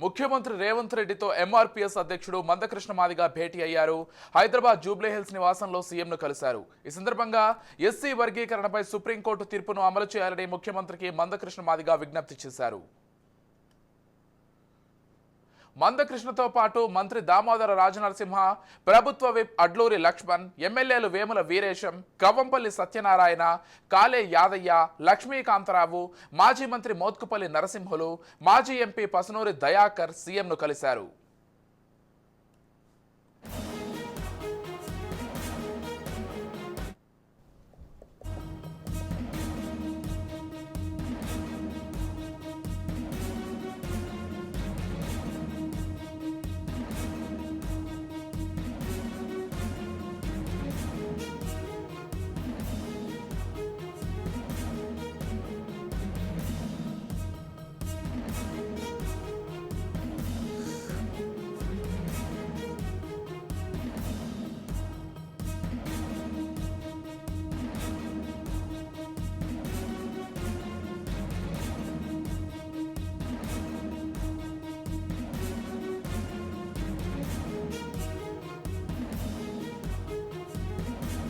ముఖ్యమంత్రి రేవంత్ రెడ్డితో ఎంఆర్పీఎస్ అధ్యక్షుడు మందకృష్ణ మాదిగ భేటీ అయ్యారు. హైదరాబాద్ జూబ్లీహిల్స్ నివాసంలో సీఎంను కలిశారు. ఈ సందర్భంగా ఎస్సీ వర్గీకరణపై సుప్రీంకోర్టు తీర్పును అమలు చేయాలని ముఖ్యమంత్రికి మందకృష్ణ మాదిగ విజ్ఞప్తి చేశారు. మందకృష్ణతో పాటు మంత్రి దామోదర రాజనరసింహ, ప్రభుత్వ విప్ అడ్లూరి లక్ష్మణ్, ఎమ్మెల్యేలు వేముల వీరేశం, కవ్వంపల్లి సత్యనారాయణ, కాలే యాదయ్య, లక్ష్మీకాంతరావు, మాజీ మంత్రి మోత్కుపల్లి నరసింహులు, మాజీ ఎంపీ పసునూరి దయాకర్ సీఎంను కలిశారు.